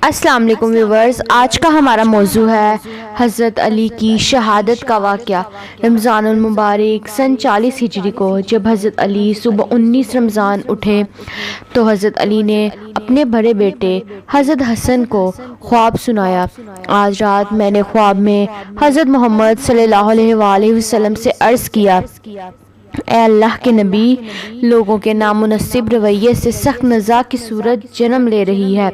السلام علیکم ویورز، آج کا ہمارا موضوع ہے حضرت علی کی شہادت کا واقعہ۔ رمضان المبارک سن 40 ہجری کو جب حضرت علی صبح 19 رمضان اٹھے تو حضرت علی نے اپنے بڑے بیٹے حضرت حسن کو خواب سنایا۔ آج رات میں نے خواب میں حضرت محمد صلی اللہ علیہ وآلہ وسلم سے عرض کیا، اے اللہ کے نبی، لوگوں کے نامناسب رویے سے سخت نزاع کی صورت جنم لے رہی ہے۔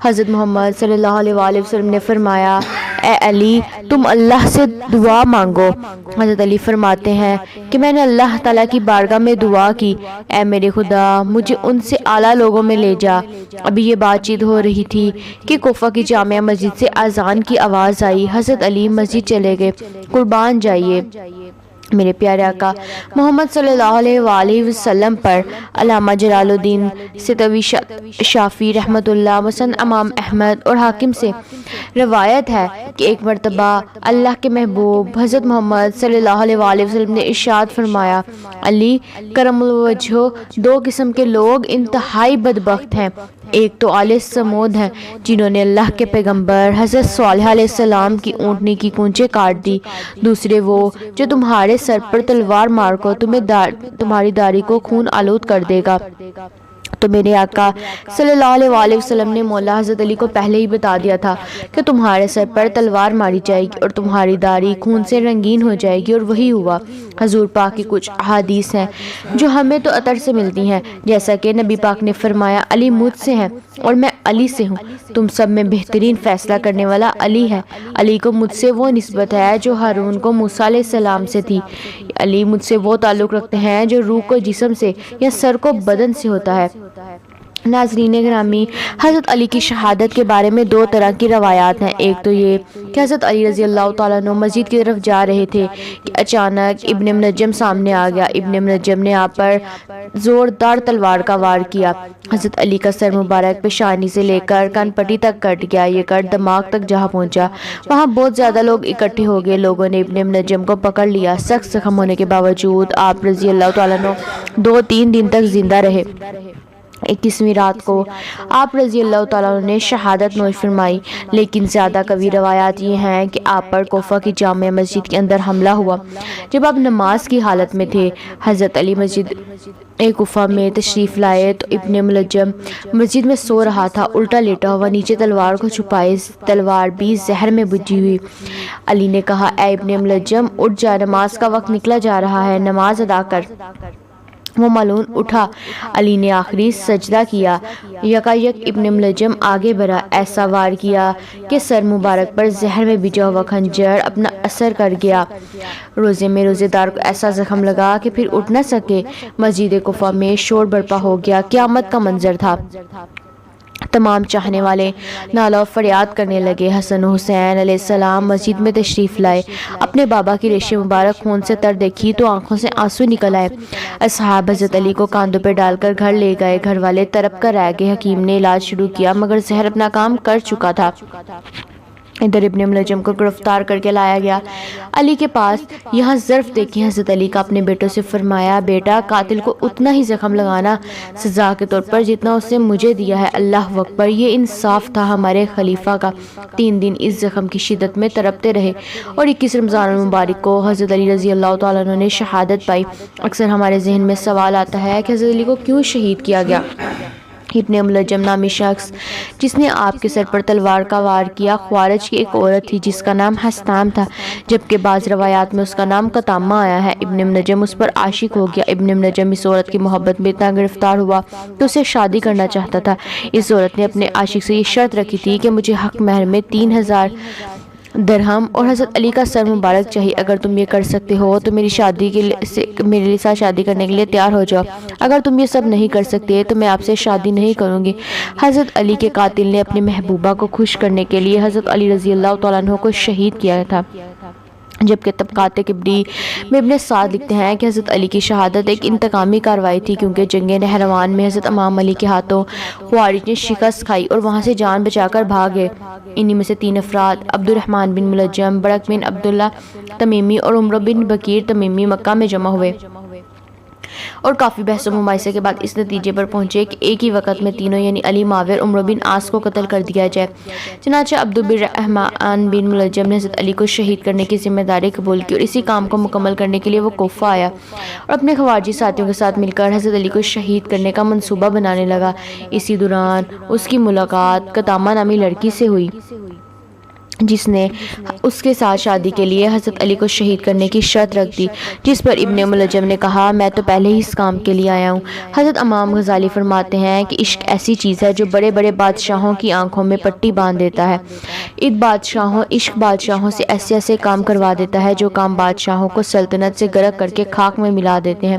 حضرت محمد صلی اللہ علیہ وآلہ وسلم نے فرمایا، اے علی، تم اللہ سے دعا مانگو۔ حضرت علی فرماتے ہیں کہ میں نے اللہ تعالیٰ کی بارگاہ میں دعا کی، اے میرے خدا، مجھے ان سے اعلیٰ لوگوں میں لے جا۔ ابھی یہ بات چیت ہو رہی تھی کہ کوفہ کی جامع مسجد سے اذان کی آواز آئی۔ حضرت علی مسجد چلے گئے۔ قربان جائیے میرے پیارے آقا محمد صلی اللہ علیہ وآلہ وسلم پر علامہ جلال الدین ستوی شافعی رحمۃ اللہ، مسند امام احمد اور حاکم سے روایت ہے کہ ایک مرتبہ اللہ کے محبوب حضرت محمد صلی اللہ علیہ وآلہ وسلم نے ارشاد فرمایا، علی کرم الوجہ، دو قسم کے لوگ انتہائی بدبخت ہیں۔ ایک تو آل سمود ہیں جنہوں نے اللہ کے پیغمبر حضرت صالح علیہ السلام کی اونٹنی کی کونچیں کاٹ دی۔ دوسرے وہ جو تمہارے سر پر تلوار مار کر تمہاری داڑھی کو خون آلود کر دے گا۔ تو میرے آقا صلی اللہ علیہ وآلہ وسلم نے مولا حضرت علی کو پہلے ہی بتا دیا تھا کہ تمہارے سر پر تلوار ماری جائے گی اور تمہاری داڑھی خون سے رنگین ہو جائے گی، اور وہی ہوا۔ حضور پاک کی کچھ احادیث ہیں جو ہمیں تو اثر سے ملتی ہیں، جیسا کہ نبی پاک نے فرمایا، علی مجھ سے ہیں اور میں علی سے ہوں۔ تم سب میں بہترین فیصلہ کرنے والا علی ہے۔ علی کو مجھ سے وہ نسبت ہے جو ہارون کو موسیٰ علیہ السلام سے تھی۔ علی مجھ سے وہ تعلق رکھتے ہیں جو روح کو جسم سے یا سر کو بدن سے ہوتا ہے۔ ناظرین گرامی، حضرت علی کی شہادت کے بارے میں دو طرح کی روایات ہیں۔ ایک تو یہ کہ حضرت علی رضی اللہ تعالیٰ عنہ مسجد کی طرف جا رہے تھے کہ اچانک ابن منجم سامنے آ گیا۔ ابن منجم نے آپ پر زوردار تلوار کا وار کیا۔ حضرت علی کا سر مبارک پیشانی سے لے کر کان پٹی تک کٹ گیا۔ یہ کٹ دماغ تک جا پہنچا۔ وہاں بہت زیادہ لوگ اکٹھے ہو گئے۔ لوگوں نے ابن منجم کو پکڑ لیا۔ سخت زخم ہونے کے باوجود آپ رضی اللہ تعالیٰ عنہ 2-3 دن تک زندہ رہے۔ 21ویں رات کو آپ رضی اللہ تعالیٰ عنہ نے شہادت نوش فرمائی، لیکن زیادہ قوی روایات یہ ہیں کہ آپ پر کوفہ کی جامع مسجد کے اندر حملہ ہوا۔ جب آپ نماز کی حالت میں تھے، حضرت علی مسجد کوفہ میں تشریف لائے تو ابن ملجم مسجد میں سو رہا تھا، الٹا لیٹا ہوا، نیچے تلوار کو چھپائے، تلوار بھی زہر میں بجھی ہوئی۔ علی نے کہا، اے ابن ملجم، اٹھ جا، نماز کا وقت نکلا جا رہا ہے، نماز ادا کر۔ وہ ملعون اٹھا۔ علی نے آخری سجدہ کیا۔ یکایک ابن ملجم آگے بڑھا، ایسا وار کیا کہ سر مبارک پر زہر میں بھجا ہوا خنجر اپنا اثر کر گیا۔ روزے میں روزے دار کو ایسا زخم لگا کہ پھر اٹھ نہ سکے۔ مسجد کوفہ میں شور برپا ہو گیا، قیامت کا منظر تھا۔ تمام چاہنے والے نالہ و فریاد کرنے لگے۔ حسن و حسین علیہ السلام مسجد میں تشریف لائے۔ اپنے بابا کی ریش مبارک خون سے تر دیکھی تو آنکھوں سے آنسو نکل آئے۔ اصحاب حضرت علی کو کاندھوں پہ ڈال کر گھر لے گئے۔ گھر والے تڑپ کر رہ گئے۔ حکیم نے علاج شروع کیا مگر زہر اپنا کام کر چکا تھا۔ ادھر ابن ملجم کو گرفتار کر کے لایا گیا علی کے پاس۔ یہاں ظرف دیکھیں، حضرت علی کا اپنے بیٹوں سے فرمایا، بیٹا، قاتل کو اتنا ہی زخم لگانا سزا کے طور پر جتنا اس نے مجھے دیا ہے۔ اللہ اکبر، یہ انصاف تھا ہمارے خلیفہ کا۔ 3 دن اس زخم کی شدت میں تڑپتے رہے اور 21 رمضان المبارک کو حضرت علی رضی اللہ تعالیٰ عنہ نے شہادت پائی۔ اکثر ہمارے ذہن میں سوال آتا ہے کہ حضرت علی کو کیوں شہید کیا گیا؟ ابن ملجم نامی شخص جس نے آپ کے سر پر تلوار کا وار کیا، خوارج کی ایک عورت تھی جس کا نام حسام تھا، جبکہ بعض روایات میں اس کا نام قطامہ آیا ہے۔ ابن ملجم اس پر عاشق ہو گیا۔ ابن ملجم اس عورت کی محبت میں اتنا گرفتار ہوا کہ اسے شادی کرنا چاہتا تھا۔ اس عورت نے اپنے عاشق سے یہ شرط رکھی تھی کہ مجھے حق مہر میں 3000 درہم اور حضرت علی کا سر مبارک چاہیے۔ اگر تم یہ کر سکتے ہو تو میرے ساتھ شادی کرنے کے لیے تیار ہو جاؤ، اگر تم یہ سب نہیں کر سکتے تو میں آپ سے شادی نہیں کروں گی۔ حضرت علی کے قاتل نے اپنی محبوبہ کو خوش کرنے کے لیے حضرت علی رضی اللہ تعالیٰ عنہ کو شہید کیا تھا۔ جبکہ طبقات کبری میں ابن سعد لکھتے ہیں کہ حضرت علی کی شہادت ایک انتقامی کارروائی تھی، کیونکہ جنگ نہروان میں حضرت امام علی کے ہاتھوں خوارج نے شکست کھائی اور وہاں سے جان بچا کر بھاگے۔ انہی میں سے 3 افراد عبد الرحمن بن ملجم، برق بن عبداللہ تمیمی اور عمر بن بکیر تمیمی مکہ میں جمع ہوئے اور کافی بحث و مباحثے کے بعد اس نتیجے پر پہنچے کہ ایک ہی وقت میں تینوں یعنی علی، معاویہ اور عمرو بن عاص کو قتل کر دیا جائے۔ چنانچہ عبد الرحمن بن ملجم نے حضرت علی کو شہید کرنے کی ذمہ داری قبول کی اور اسی کام کو مکمل کرنے کے لیے وہ کوفہ آیا اور اپنے خوارجی ساتھیوں کے ساتھ مل کر حضرت علی کو شہید کرنے کا منصوبہ بنانے لگا۔ اسی دوران اس کی ملاقات قطامہ نامی لڑکی سے ہوئی جس نے اس کے ساتھ شادی کے لیے حضرت علی کو شہید کرنے کی شرط رکھ دی، جس پر ابن ملجم نے کہا میں تو پہلے ہی اس کام کے لیے آیا ہوں۔ حضرت امام غزالی فرماتے ہیں کہ عشق ایسی چیز ہے جو بڑے بڑے بادشاہوں کی آنکھوں میں پٹی باندھ دیتا ہے۔ عشق بادشاہوں سے ایسے ایسے کام کروا دیتا ہے جو کام بادشاہوں کو سلطنت سے غرق کر کے خاک میں ملا دیتے ہیں۔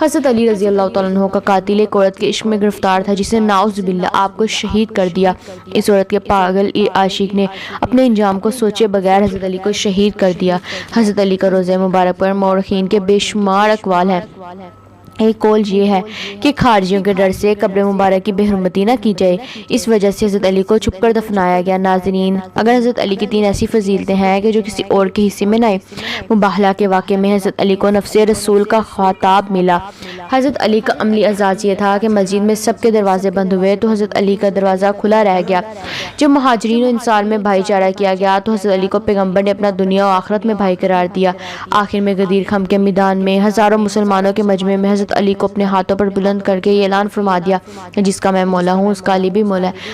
حضرت علی رضی اللہ تعالیٰ عنہ کا قاتل ایک عورت کے عشق میں گرفتار تھا جس نے نعوذ باللہ آپ کو شہید کر دیا۔ اس عورت کے پاگل عاشق نے اپنے انجام کو سوچے بغیر حضرت علی کو شہید کر دیا۔ حضرت علی کا روضہ مبارک پر مورخین کے بے شمار اقوال ہیں۔ ایک قول یہ ہے کہ خارجیوں کے ڈر سے قبر مبارک کی بے حرمتی نہ کی جائے، اس وجہ سے حضرت علی کو چھپ کر دفنایا گیا۔ ناظرین، اگر حضرت علی کی 3 ایسی فضیلتیں ہیں کہ جو کسی اور کے حصے میں نہ آئے۔ مباہلہ کے واقعے میں حضرت علی کو نفس رسول کا خطاب ملا۔ حضرت علی کا عملی اعزاز یہ تھا کہ مسجد میں سب کے دروازے بند ہوئے تو حضرت علی کا دروازہ کھلا رہ گیا۔ جب مہاجرین و انصار میں بھائی چارہ کیا گیا تو حضرت علی کو پیغمبر نے اپنا دنیا و آخرت میں بھائی قرار دیا۔ آخر میں غدیر خم کے میدان میں ہزاروں مسلمانوں کے مجمع میں حضرت علی کو اپنے ہاتھوں پر بلند کر کے یہ اعلان فرما دیا کہ جس کا میں مولا ہوں اس کا علی بھی مولا ہے۔